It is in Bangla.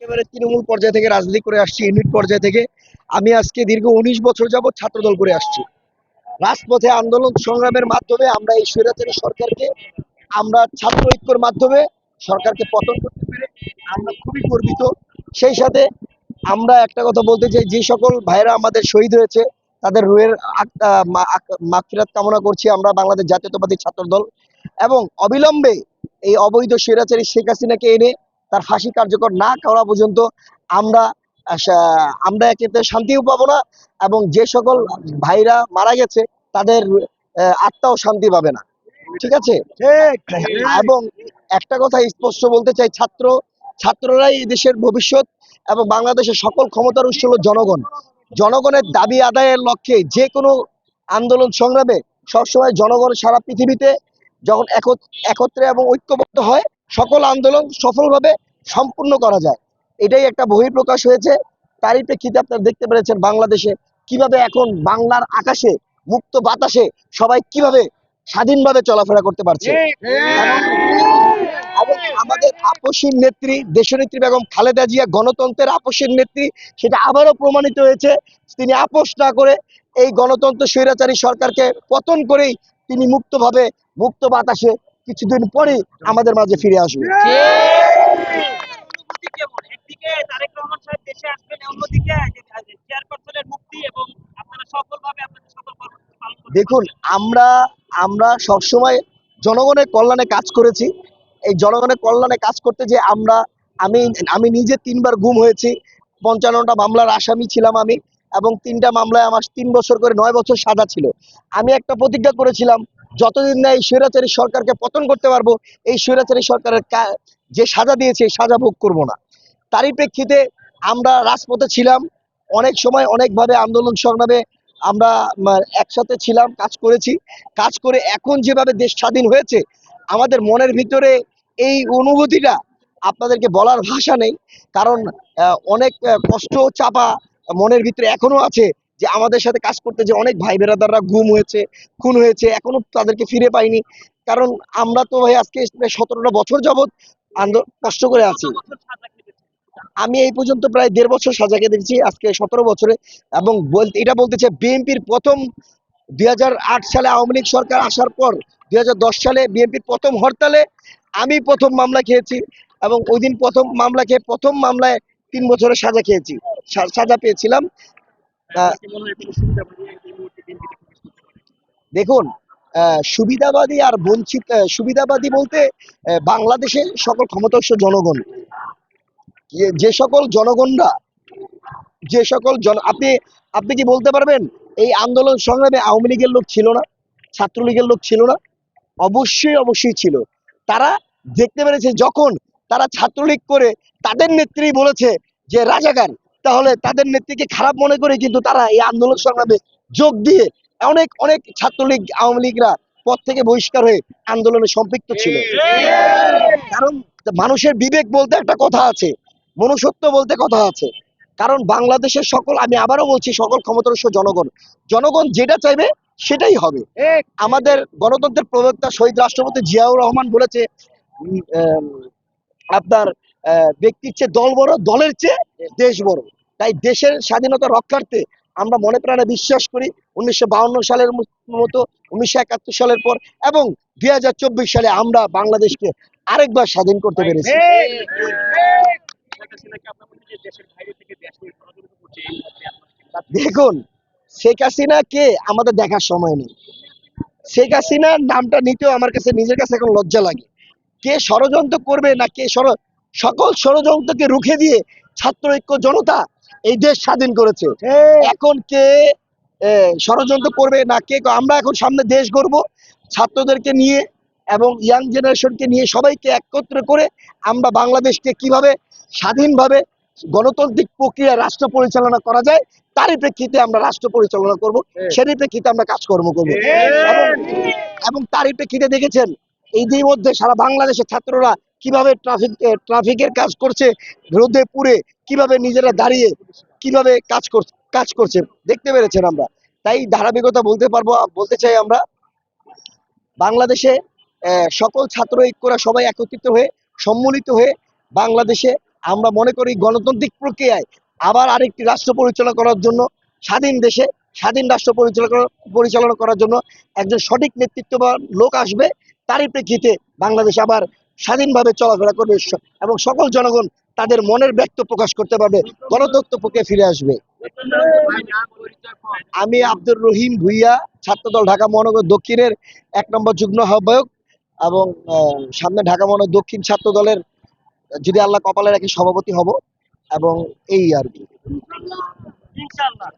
একেবারে তৃণমূল পর্যায় থেকে রাজনীতি করে আসছি, ইউনিট পর্যায় থেকে। আমি আজকে দীর্ঘ 19 বছর যাবৎ ছাত্রদল করে আসছি। রাজপথে আন্দোলন সংগ্রামের মাধ্যমে আমরা এই স্বৈরাচারী সরকারকে, আমরা ছাত্র ঐক্যর মাধ্যমে সরকারকে পতন করতে পেরে আমরা খুবই গর্বিত। সেই সাথে আমরা একটা কথা বলতে চাই, যে সকল ভাইরা আমাদের শহীদ হয়েছে তাদের রুহের মাগফিরাত কামনা করছি আমরা বাংলাদেশ জাতীয়তাবাদী ছাত্র দল। এবং অবিলম্বে এই অবৈধ স্বৈরাচারী শেখ হাসিনাকে এনে তার ফাঁসি কার্যকর না করা পর্যন্ত আমরা আমরা একেতে শান্তিও পাবো না, এবং যে সকল ভাইরা মারা গেছে তাদের আত্মাও শান্তি পাবে না। ঠিক আছে। এবং একটা কথা স্পষ্ট বলতে চাই, ছাত্ররাই এই দেশের ভবিষ্যৎ, এবং বাংলাদেশের সকল ক্ষমতার উৎস হলো জনগণ। জনগণের দাবি আদায়ের লক্ষ্যে যে কোনো আন্দোলন সংগ্রামে সবসময় জনগণ সারা পৃথিবীতে যখন একত্রে এবং ঐক্যবদ্ধ হয়, সকল আন্দোলন সফলভাবে সম্পূর্ণ করা যায়। এটাই একটা বহিঃপ্রকাশ হয়েছে। তারই প্রেক্ষিতে আপনারা দেখতে পেরেছেন বাংলাদেশে কিভাবে এখন বাংলার আকাশে মুক্ত বাতাসে সবাই কিভাবে স্বাধীনভাবে চলাফেরা করতে পারছে। এবং আমাদের আপসীর নেত্রী দেশনেত্রী বেগম খালেদা জিয়া গণতন্ত্রের আপসীর নেত্রী, সেটা আবারও প্রমাণিত হয়েছে। তিনি আপোষ না করে এই গণতন্ত্র স্বৈরাচারী সরকারকে পতন করেই তিনি মুক্তভাবে মুক্ত বাতাসে কিছুদিন পরেই আমাদের মাঝে ফিরে আসবে। দেখুন, আমরা আমরা সবসময় জনগণের কল্যাণে কাজ করেছি। এই জনগণের কল্যাণে কাজ করতে যে আমি আমি নিজে 3বার গুম হয়েছি, 55টা মামলার আসামি ছিলাম আমি, এবং 3টা মামলায় আমার 3 বছর করে 9 বছর সাজা ছিল। আমি একটা প্রতিজ্ঞা করেছিলাম, যতদিন না এই স্বৈরাচারী সরকারকে পতন করতে পারবো, এই স্বৈরাচারী সরকারের যে সাজা দিয়েছে এই সাজা ভোগ করবো না। তারই প্রেক্ষিতে আমরা রাজপথে ছিলাম, অনেক সময় অনেকভাবে আন্দোলন সংগ্রামে আমরা একসাথে ছিলাম, কাজ করে এখন যেভাবে দেশ স্বাধীন হয়েছে, আমাদের মনের ভিতরে এই অনুভূতিটা আপনাদেরকে বলার ভাষা নেই। কারণ অনেক কষ্ট চাপা মনের ভিতরে এখনো আছে, যে আমাদের সাথে কাজ করতে যে অনেক ভাই বেরাদাররা গুম হয়েছে, খুন হয়েছে, এখনো তাদেরকে ফিরে পাইনি। কারণ আমরা তো ভাই আজকে 17টা বছর যাবৎ কষ্ট করে আছি। আমি এই পর্যন্ত প্রায় 1.5 বছর সাজা কেটেছি, আজকে 17 বছরে। এবং এটা বলতে চাই, বিএনপির প্রথম 2008 সালে আওয়ামী লীগ সরকার আসার পর 2010 সালে বিএনপির প্রথম হরতালে আমি প্রথম মামলা খেয়েছি, এবং ওই দিন প্রথম মামলা খেয়ে প্রথম মামলায় 3 বছরের সাজা পেয়েছিলাম। দেখুন, সুবিধাবাদী আর বঞ্চিত, সুবিধাবাদী বলতে বাংলাদেশে সকল ক্ষমতাধর জনগণ, যে সকল জনগণরা, যে সকল আপনি আপনি কি বলতে পারবেন এই আন্দোলন সংগ্রামে আওয়ামী লীগের লোক ছিল না, ছাত্রলীগের লোক ছিল না? অবশ্যই ছিল। তারা দেখতে পেরেছে, যখন তারা ছাত্রলীগ করে তাদের নেত্রী বলেছে যে রাজাকার, তাহলে তাদের নেত্রীকে খারাপ মনে করে কিন্তু তারা এই আন্দোলন সংগ্রামে যোগ দিয়ে অনেক অনেক ছাত্রলীগ আওয়ামী লীগরা পদ থেকে বহিষ্কার হয়ে আন্দোলনে সম্পৃক্ত ছিল। কারণ মানুষের বিবেক বলতে একটা কথা আছে, মনুষ্যত্ব বলতে কথা আছে। কারণ বাংলাদেশের আমি আবারও বলছি, সকল ক্ষমতাধর জনগণ যেটা চাইবে সেটাই হবে। আমাদের গণতন্ত্রের প্রবক্তা শহীদ রাষ্ট্রপতি জিয়াউর রহমান বলেছে, আপনার ব্যক্তির চেয়ে দল বড়, দলের চেয়ে দেশ বড়। তাই দেশের স্বাধীনতা রক্ষার্থে আমরা মনে প্রাণে বিশ্বাস করি 1952 সালের মতো 1971 সালের পর এবং 2024 সালে আমরা বাংলাদেশকে আরেকবার স্বাধীন করতে পেরেছি। দেখুন, শেখ হাসিনাকে আমাদের দেখার সময় নেই। শেখ হাসিনার নামটা নিতেও আমার কাছে নিজের কাছে এখন লজ্জা লাগে। কে ষড়যন্ত্র করবে না কে সকল ষড়যন্ত্রকে রুখে দিয়ে ছাত্র ঐক্য জনতা এই দেশ স্বাধীন করেছে। এখন কে ষড়যন্ত্র করবে না কে, আমরা এখন সামনে দেশ গড়ব ছাত্রদেরকে নিয়ে এবং ইয়াং জেনারেশনকে নিয়ে, সবাইকে একত্র করে আমরা বাংলাদেশকে কিভাবে স্বাধীনভাবে গণতান্ত্রিক প্রক্রিয়া রাষ্ট্র পরিচালনা করা যায় তারই প্রেক্ষিতে আমরা রাষ্ট্র পরিচালনা করব, সেটাই প্রেক্ষিতে আমরা কাজকর্ম করব। এবং তারই প্রেক্ষিতে দেখেছেন এই যে মধ্যে সারা বাংলাদেশের ছাত্ররা কিভাবে ট্রাফিকের কাজ করছে, রোদে পুড়ে কিভাবে নিজেরা দাঁড়িয়ে কিভাবে কাজ করছে দেখতে পেরেছেন আমরা। তাই ধারাবাহিকতা বলতে চাই, আমরা বাংলাদেশে সকল ছাত্র ঐক্যরা সবাই একত্রিত হয়ে সম্মিলিত হয়ে বাংলাদেশে আমরা মনে করি গণতান্ত্রিক প্রক্রিয়ায় আবার আরেকটি রাষ্ট্র পরিচালনা করার জন্য, স্বাধীন দেশে স্বাধীন রাষ্ট্র পরিচালনা করার জন্য একজন সঠিক নেতৃত্ববান লোক আসবে। তারই প্রেক্ষিতে বাংলাদেশ আবার স্বাধীনভাবে চলাফেরা করবে এবং সকল জনগণ তাদের মনের ব্যক্ত প্রকাশ করতে পারবে, গণতন্ত্র প্রক্রিয়া ফিরে আসবে। আমি আব্দুর রহিম ভুইয়া, ছাত্রদল ঢাকা মহানগর দক্ষিণের 1 নম্বর যুগ্ম আহ্বায়ক, এবং সামনে ঢাকা মহানগর দক্ষিণ ছাত্র দলের, যদি আল্লাহ কপালে রাখি, সভাপতি হব। এবং এই আর কি।